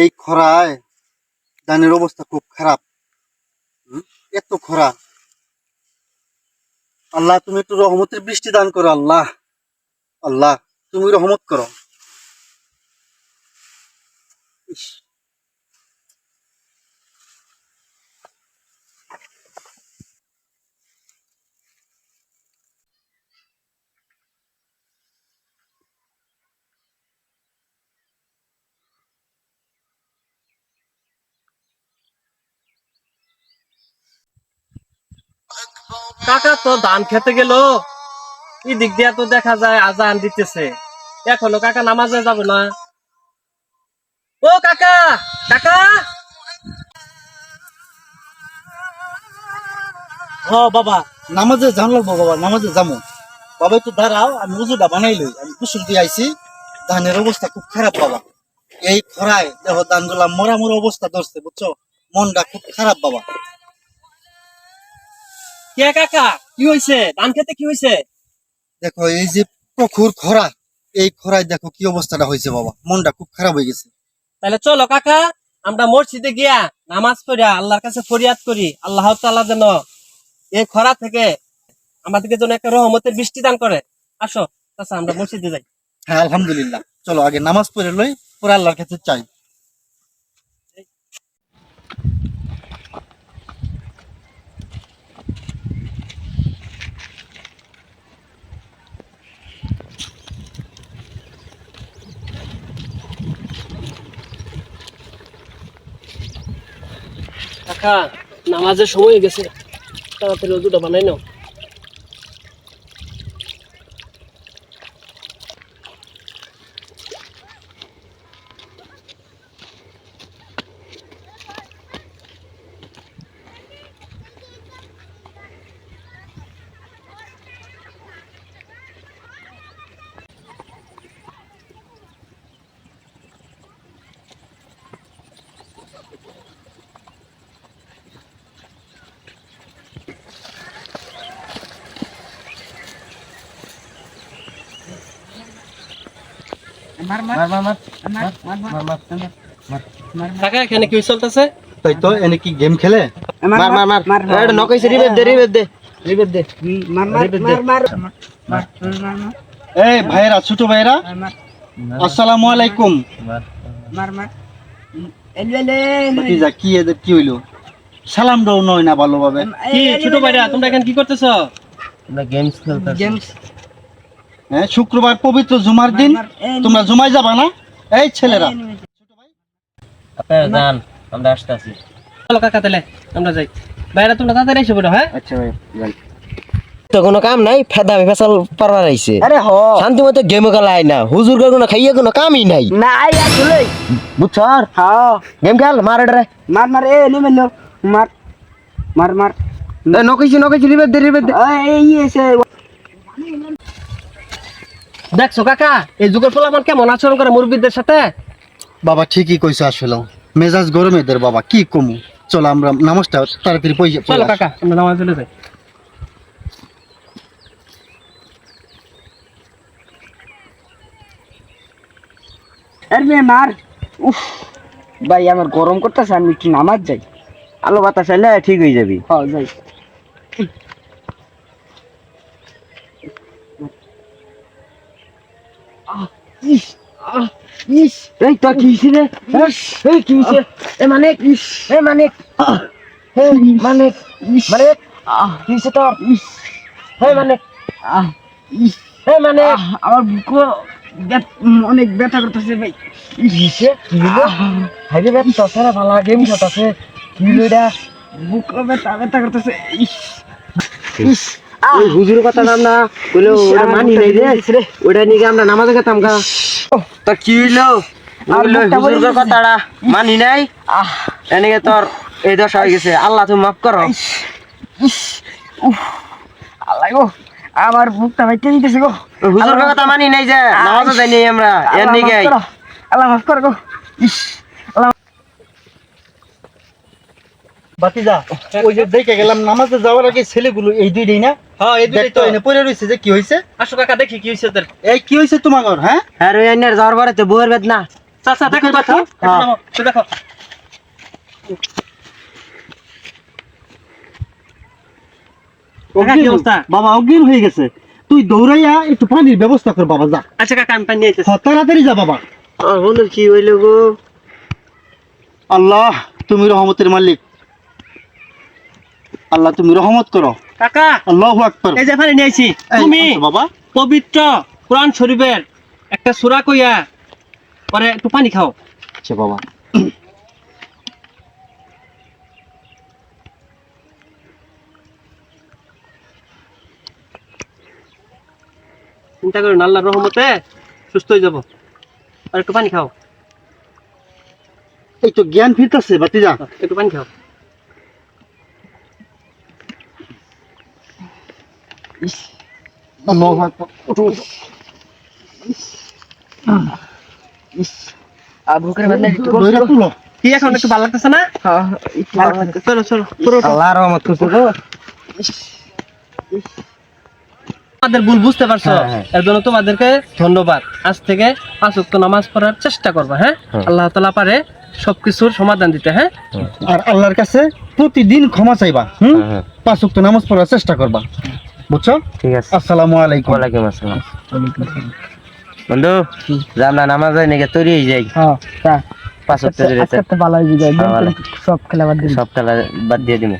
এই খরায় ধানের অবস্থা খুব খারাপ। এত খরা, আল্লাহ তুমি একটু রহমতের বৃষ্টি দান করো। আল্লাহ, আল্লাহ তুমি রহমত করো। ইস, কাকা তো ধান খেতে গেল, এই দিক দিয়া তো দেখা যায় আজান দিতেছে, এখনো কাকা নামাজে যাবে না। ও কাকা, কাকা। হ বাবা, নামাজে জান লাগবো বাবা, নামাজে যাবো। বাবা একটু দাঁড়াও, আমি উজুটা বানাই লই। আমি কুসুম দিয়ে আইছি, ধানের অবস্থা খুব খারাপ বাবা। এই খরায় দেখো ধান গুলা মরা মরা অবস্থা ধরছে, বুঝছো? মনটা খুব খারাপ বাবা। কে কাকা, কি হয়েছে? ধান খেতে কি হয়েছে? দেখো এই যে প্রখর খরা, এই খরায় দেখো কি অবস্থাটা হয়েছে বাবা, মনটা খুব খারাপ হয়ে গেছে। তাহলে চলো কাকা, আমরা মসজিদে গিয়া নামাজ পড়িয়া আল্লাহর কাছে ফরিয়াদ করি, আল্লাহ তাআলা যেন এই খরা থেকে আমাদেরকে যেন একটা রহমতের বৃষ্টি দান করে। আসো আচ্ছা, আমরা মসজিদে যাই। হ্যাঁ আলহামদুলিল্লাহ, চলো আগে নামাজ পড়ে লই, পরে আল্লাহর কাছে চাই। কাকা, নামাজের সময় হয়ে গেছে, তাড়াতাড়ি ওযুটা বানাই নাও। কাকা, এখানে কি চলতেছে? তাই তো, এনে কি গেম খেলে? এই ভাইরা, ছোট ভাইরা, আসসালামু আলাইকুম। ভাতিজা, কি এদের কি হইলো? সালাম দাও নয় না ভালোভাবে। কি ছোট ভাইরা, তোমরা এখানে কি করতেছ? হ্যাঁ, শুক্রবার পবিত্র জুমার দিন, তোমরা জুমায় যাবা না? এই ছেলেরা, চলো কাকা, তাহলে আমরা যাই। ভাইরা তোমরা তাড়াতাড়ি এসে পড়ো। হ্যাঁ আচ্ছা ভাই যাই। তো কোনো কাম নাই, ফেদা ফেসাল পারবার আইছে। আরে হ শান্তি মতো গেম খেলা না, হুজুর কোনো খাইয়া কোনো কামই নাই। নাই আসলে বুঝছর হ্যাঁ গেম খেল, মার রে মার মার এ নে মেলো মার মার মার নকইছি রিবেদ দে। এই এসে দেখছো কাকা, এই যুগের পোলাপান কেমন আচরণ করে মুরব্বীদের সাথে। বাবা ঠিকই কইছো, আসলে মেজাজ গরম এদের বাবা, কি কমু। চলো আমরা নামাজটা তাড়াতাড়ি চলো কাকা, আমরা নামাজ চলে যাই। আরে মে মার উফ ভাই আমার গরম করতেছে, আমি একটু নামাজ যাই। আলো বাতাস আইলে ঠিক হয়ে যাবি। হ্যাঁ যাই। ইস আহ ইস এই তো কি হইছে রে? এই কি হইছে? এ মানে ইস এ মানে হে মানে মানে কি হইছে তোর? হে মানে আহ ইস হে মানে আমার বুক অনেক ব্যথা করতেছে ভাই। কিসে কি হলো? হাইরে বেত তোরা ভালো গেম খেলতাছে, কি হলো এটা? বুক ব্যথা ব্যথা করতেছে। ইস ইস ওই হুজুরের কথা নাম না কইলো, ওটা মানি নাই রে, ওটা নিয়ে আমরা নামাজে গেতাম গা। তোর কি হইলো? ওইলো হুজুরের কথাটা মানি নাই, এনেকে তোর এই দশা হয়ে গেছে। আল্লাহ তুমি মাফ করো। ইস উফ আল্লাহ গো, আমার বুকটা ভাই টেনে দিতেছে গো। হুজুরের কথা মানি নাই যে নামাজে যাইনি আমরা, এর আল্লাহ নিগে। মাফ করো, আল্লাহ মাফ করো গো। ইস বাতিজা, ওই যে দেখে গেলাম নামাজে যাওয়ার আগে ছেলেগুলো এই দুইটাই না? হ্যাঁ, এই দুইটাই দেখতো তো। এনে পড়ে রইছে যে, কি হইছে? আসো কাকা, দেখি কি হইছে ওদের। এই কি হইছে তোমার? হ্যাঁ হ্যাঁ রই আইনার যাওয়ার পরে তো বউয়ের বেদনা। চাচা দেখো দেখো হ্যাঁ। দেখো কাকা, কি অবস্থা? বাবা অজ্ঞান হয়ে গেছে, তুই দৌড়াইয়া একটু পানির ব্যবস্থা কর বাবা, যা। আচ্ছা কাকা আমি পানি নিয়ে আইতেছি। তাড়াতাড়ি যা বাবা। বন্ধু কি হইলো গো? আল্লাহ তুমি রহমতের মালিক, আল্লাহ তুমি রহমত করো। কাকা আল্লাহু আকবার। এই যে পানি নিয়ে আইছি। তুমি আচ্ছা বাবা, পবিত্র কোরআন শরীফের একটা সূরা কইয়া পরে একটু পানি খাও। আচ্ছা বাবা। চিন্তা করো না, আল্লাহর রহমতে সুস্থ হয়ে যাব। আর একটু পানি খাও, এই তো জ্ঞান ফিরতেছে বাতিজা। একটু পানি খাও। আল্লাহু আকবার। উঠো, উঠো। বুকের মধ্যে একটু ধইরা তুলো। কি এখন একটু ভালো লাগতেছে না? চলো চলো পুরো আল্লাহ রহমত করছে গো। তোমাদের ভুল বুঝতে পারছো, হ্যাঁ, হ্যাঁ। এর জন্য তোমাদেরকে ধন্যবাদ। আজ থেকে 5 ওয়াক্ত নামাজ পড়ার চেষ্টা করবা। হ্যাঁ, হ্যাঁ। আল্লাহ তাআলা পারে সবকিছুর সমাধান দিতে। হ্যাঁ, আর আল্লাহর কাছে প্রতিদিন ক্ষমা চাইবা। হ্যাঁ। 5 ওয়াক্ত নামাজ পড়ার চেষ্টা করবা, বুঝছো? ঠিক আছে। আসসালামু আলাইকুম। ওয়ালাইকুম আসসালাম। বন্ধু আমরা নামাজ নাকি তৈরি হয়ে যাই। হ্যাঁ 5 ওয়াক্ত আজকে তো ভালো হয়ে যাবে, হ্যাঁ, ভালো। সব খেলা বাদ দিন। সব খেলা বাদ দিয়ে দিব।